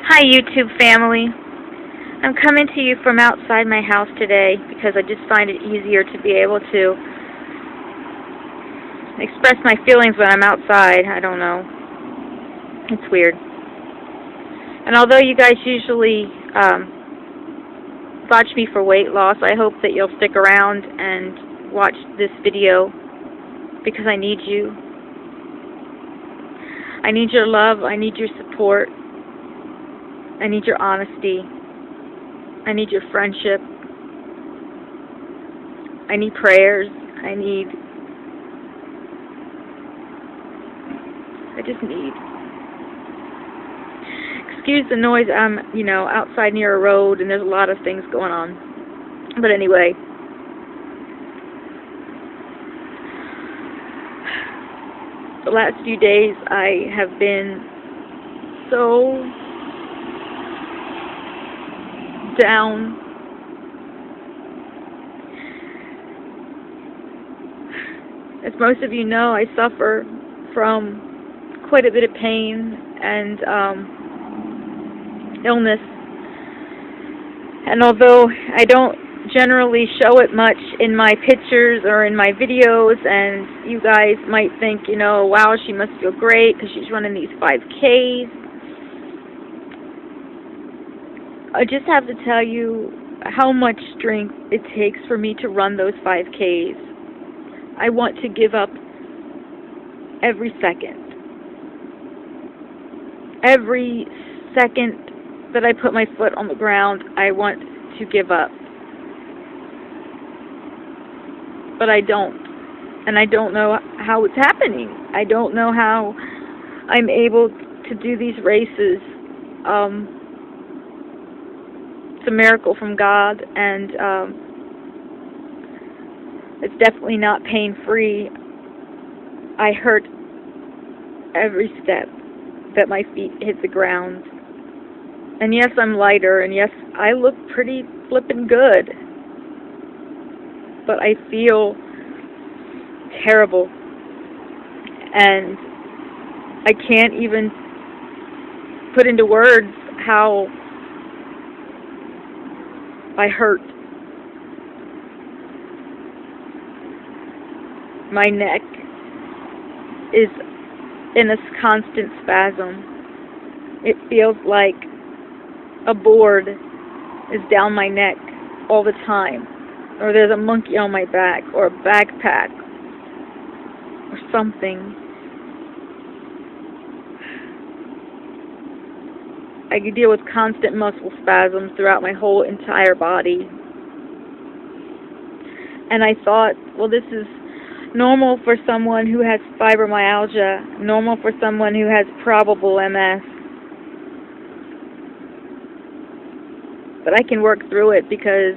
Hi YouTube family. I'm coming to you from outside my house today because I just find it easier to be able to express my feelings when I'm outside. I don't know. It's weird. And although you guys usually watch me for weight loss, I hope that you'll stick around and watch this video because I need you. I need your love. I need your support. I need your honesty. I need your friendship. I need prayers. I just need. Excuse the noise. I'm, outside near a road and there's a lot of things going on. But anyway. The last few days I have been so down. As most of you know, I suffer from quite a bit of pain and illness. And although I don't generally show it much in my pictures or in my videos, and you guys might think, wow, she must feel great because she's running these 5Ks. I just have to tell you how much strength it takes for me to run those 5Ks. I want to give up every second. Every second that I put my foot on the ground, I want to give up. But I don't. And I don't know how it's happening. I don't know how I'm able to do these races. It's a miracle from God, and it's definitely not pain-free. I hurt every step that my feet hit the ground. And yes, I'm lighter, and yes, I look pretty flippin' good. But I feel terrible. And I can't even put into words how I hurt. My neck is in a constant spasm. It feels like a board is down my neck all the time, or there's a monkey on my back, or a backpack, or something. I could deal with constant muscle spasms throughout my whole entire body. And I thought, well, this is normal for someone who has fibromyalgia, normal for someone who has probable MS. But I can work through it because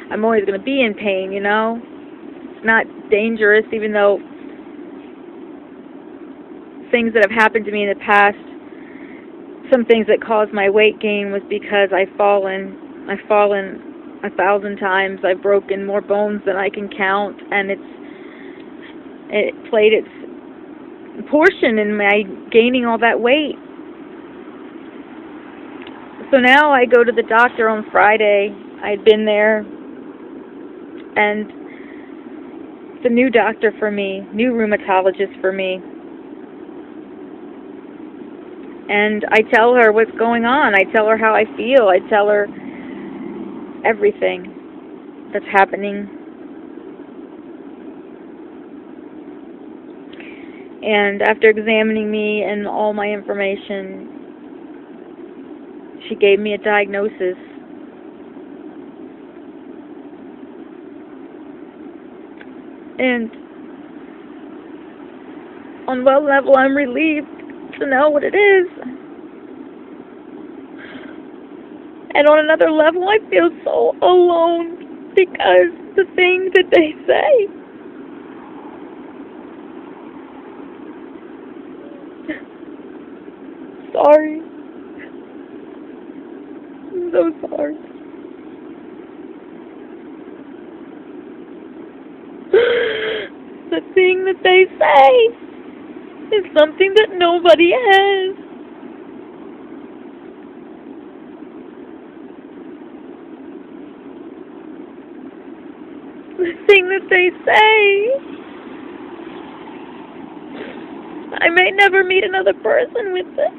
I'm always going to be in pain, It's not dangerous, even though things that have happened to me in the past, some things that caused my weight gain was because I've fallen 1,000 times. I've broken more bones than I can count, and it played its portion in my gaining all that weight. So now I go to the doctor on Friday. I'd been there, and it's a new doctor for me, new rheumatologist for me. And I tell her what's going on. I tell her how I feel. I tell her everything that's happening. And after examining me and all my information, she gave me a diagnosis. And on one level, I'm relieved to know what it is. And on another level, I feel so alone because the things that they say. Sorry. I'm so sorry. The thing that they say is something that nobody has. thing that they say. I may never meet another person with this.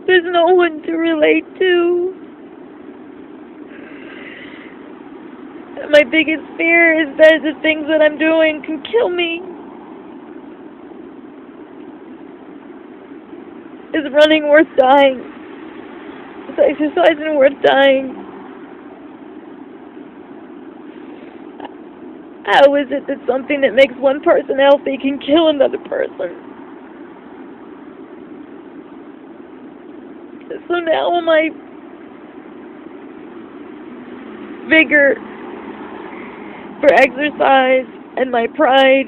There's no one to relate to. My biggest fear is that the things that I'm doing can kill me. Is running worth dying? Is exercising worth dying? How is it that something that makes one person healthy can kill another person? So now my vigor for exercise and my pride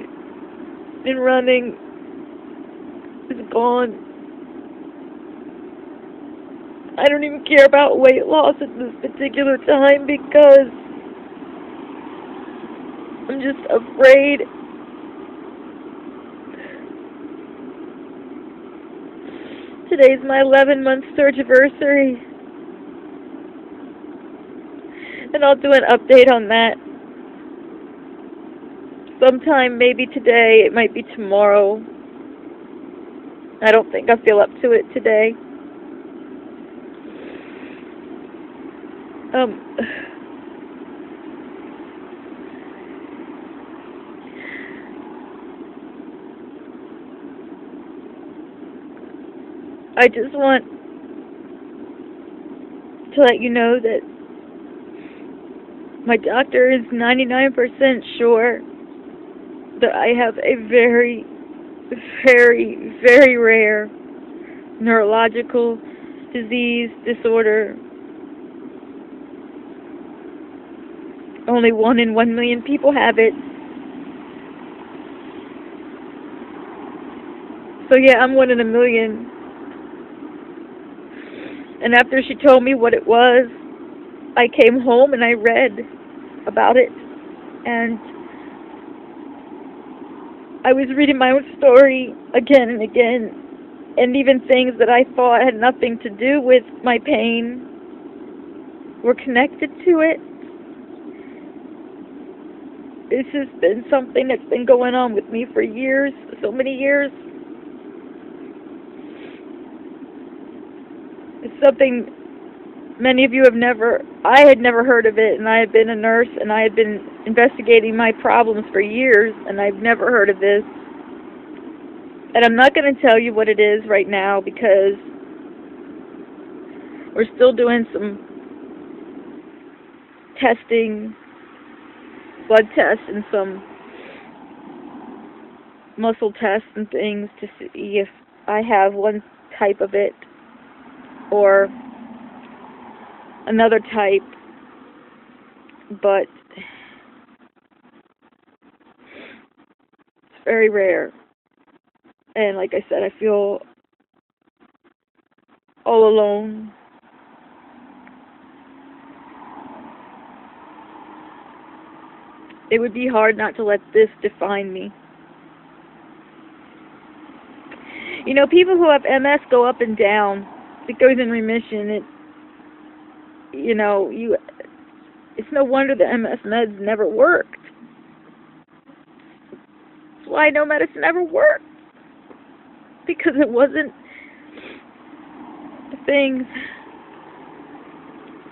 in running is gone. I don't even care about weight loss at this particular time because I'm just afraid. Today's my 11-month surgiversary. And I'll do an update on that sometime, maybe today, it might be tomorrow. I don't think I feel up to it today. I just want to let you know that my doctor is 99% sure that I have a very, very, very rare neurological disorder. Only 1 in 1 million people have it. So yeah, I'm 1 in a million. And after she told me what it was, I came home and I read about it. And I was reading my own story again and again. And even things that I thought had nothing to do with my pain were connected to it. This has been something that's been going on with me for years, so many years. It's something many of you I had never heard of it, and I had been a nurse, and I had been investigating my problems for years, and I've never heard of this. And I'm not going to tell you what it is right now, because we're still doing some testing, blood tests, and some muscle tests and things to see if I have one type of it or another type, but it's very rare. And like I said, I feel all alone. It would be hard not to let this define me. You know, people who have MS go up and down. It goes in remission. It's no wonder the MS meds never worked. That's why no medicine ever worked. Because it wasn't the things.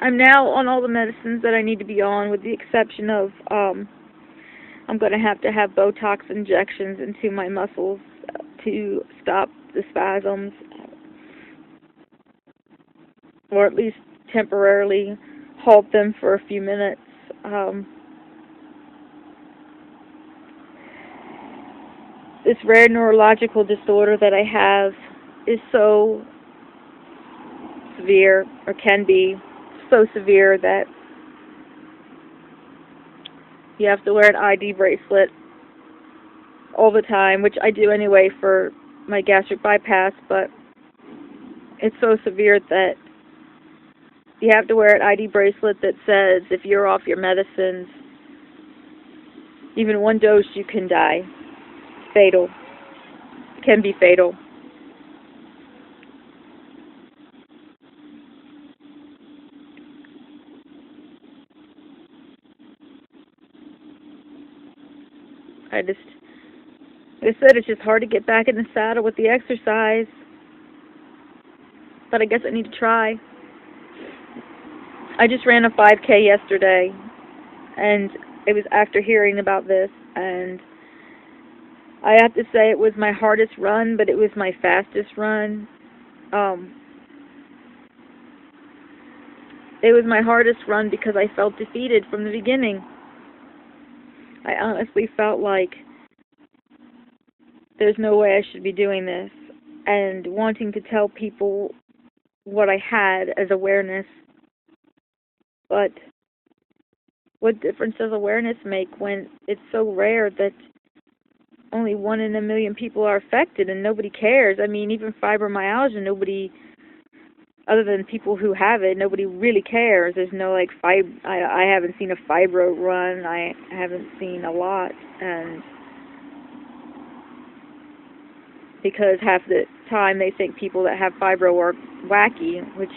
I'm now on all the medicines that I need to be on, with the exception of I'm going to have Botox injections into my muscles to stop the spasms, or at least temporarily halt them for a few minutes. This rare neurological disorder that I have is so severe, or can be so severe, that you have to wear an ID bracelet all the time, which I do anyway for my gastric bypass, but it's so severe that you have to wear an ID bracelet that says if you're off your medicines, even one dose, you can die. Fatal. Can be fatal. Like I said, it's just hard to get back in the saddle with the exercise. But I guess I need to try. I just ran a 5K yesterday, and it was after hearing about this, and I have to say it was my hardest run, but it was my fastest run. It was my hardest run because I felt defeated from the beginning. I honestly felt like there's no way I should be doing this, and wanting to tell people what I had as awareness. But what difference does awareness make when it's so rare that only 1 in a million people are affected and nobody cares? I mean, even fibromyalgia, nobody, other than people who have it, nobody really cares. There's no, like, I haven't seen a fibro run. I haven't seen a lot. And because half the time they think people that have fibro are wacky, which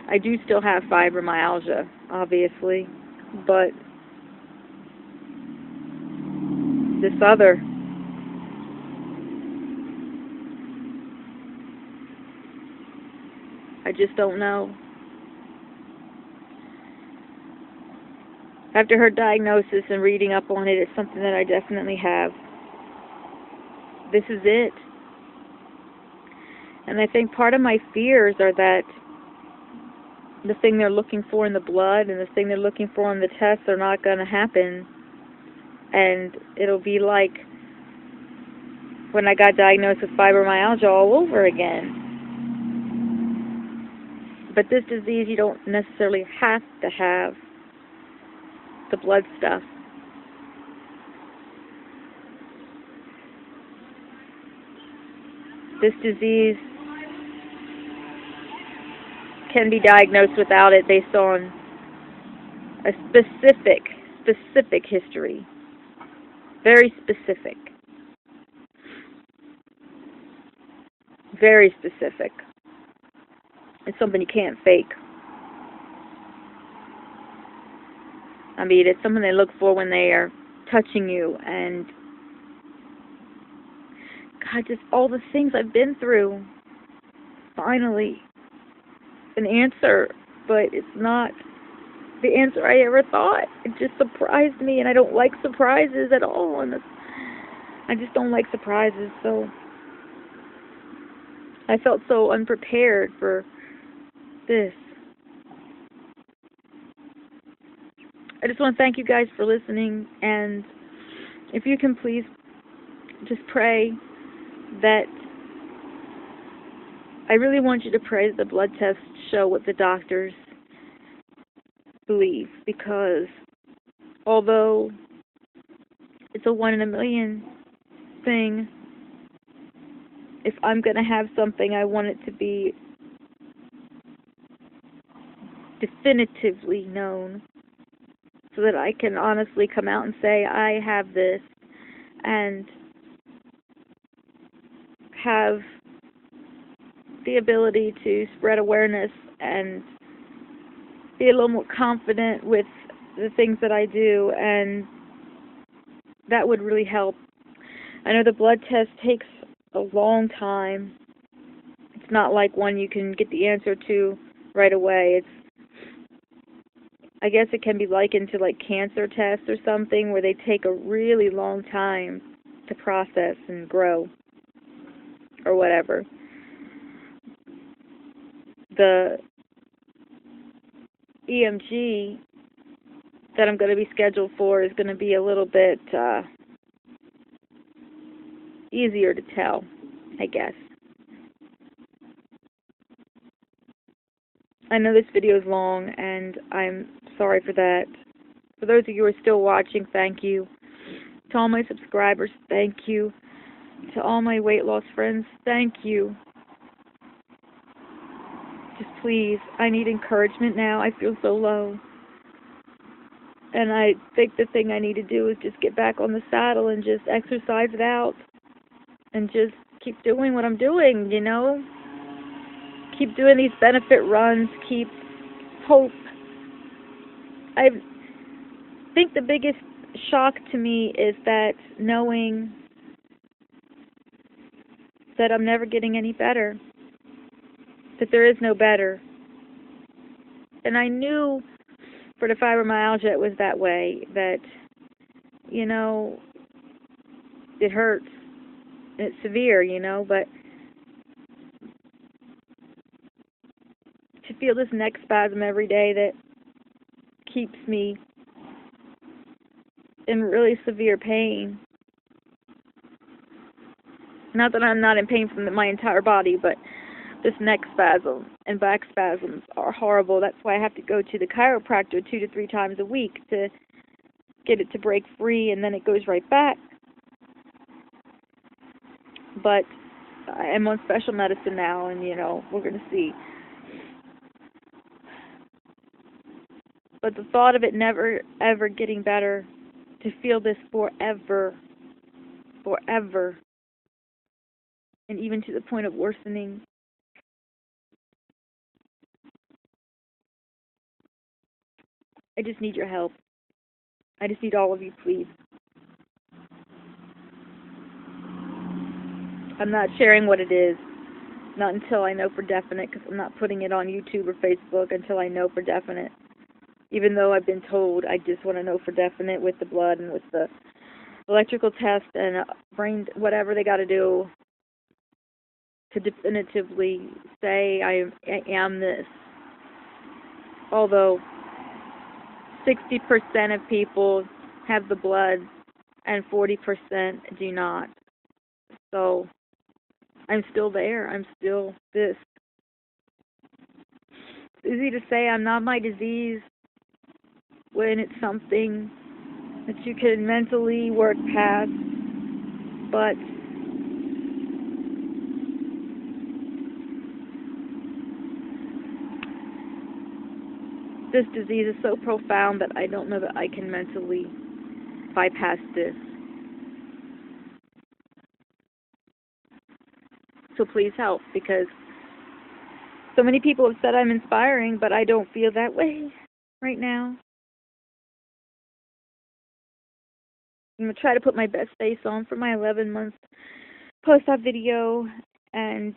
I do still have fibromyalgia, obviously, but this other, I just don't know. After her diagnosis and reading up on it, it's something that I definitely have. This is it. And I think part of my fears are that the thing they're looking for in the blood and the thing they're looking for in the tests are not going to happen. And it'll be like when I got diagnosed with fibromyalgia all over again. But this disease, you don't necessarily have to have the blood stuff. This disease can be diagnosed without it based on a specific history. Very specific. Very specific. It's something you can't fake. I mean, it's something they look for when they are touching you, and God, just all the things I've been through. Finally, an answer, but it's not the answer I ever thought. It just surprised me, and I don't like surprises at all, and I just don't like surprises, so I felt so unprepared for this. I just want to thank you guys for listening, and if you can please just pray that, I really want you to pray that the blood tests show what the doctors believe, because although it's a 1 in a million thing, if I'm going to have something, I want it to be definitively known so that I can honestly come out and say, I have this, and have the ability to spread awareness and be a little more confident with the things that I do, and that would really help. I know the blood test takes a long time. It's not like one you can get the answer to right away. I guess it can be likened to like cancer tests or something, where they take a really long time to process and grow, or whatever. The EMG that I'm going to be scheduled for is going to be a little bit easier to tell, I guess. I know this video is long, and I'm sorry for that. For those of you who are still watching, thank you. To all my subscribers, thank you. To all my weight loss friends, thank you. Just please, I need encouragement now. I feel so low. And I think the thing I need to do is just get back on the saddle and just exercise it out. And just keep doing what I'm doing, you know? Keep doing these benefit runs. Keep hope. I think the biggest shock to me is that knowing that I'm never getting any better, that there is no better. And I knew for the fibromyalgia it was that way, that, you know, it hurts. It's severe, you know, but to feel this neck spasm every day that keeps me in really severe pain. Not that I'm not in pain from my entire body, but this neck spasm and back spasms are horrible. That's why I have to go to the chiropractor 2 to 3 times a week to get it to break free, and then it goes right back. But I'm on special medicine now, and, you know, we're going to see. But the thought of it never, ever getting better, to feel this forever, and even to the point of worsening. I just need your help. I just need all of you, please. I'm not sharing what it is, not until I know for definite, because I'm not putting it on YouTube or Facebook until I know for definite. Even though I've been told, I just want to know for definite with the blood and with the electrical test and brain, whatever they got to do to definitively say I am this. Although 60% of people have the blood and 40% do not. So I'm still there. I'm still this. It's easy to say I'm not my disease when it's something that you can mentally work past, but this disease is so profound that I don't know that I can mentally bypass this. So please help, because so many people have said I'm inspiring, but I don't feel that way right now. I'm going to try to put my best face on for my 11-month post-op video, and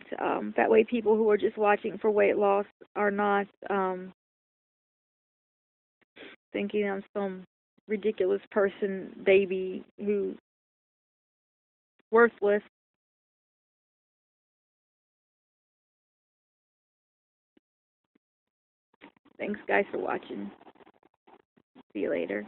that way people who are just watching for weight loss are not thinking I'm some ridiculous person, baby, who's worthless. Thanks, guys, for watching. See you later.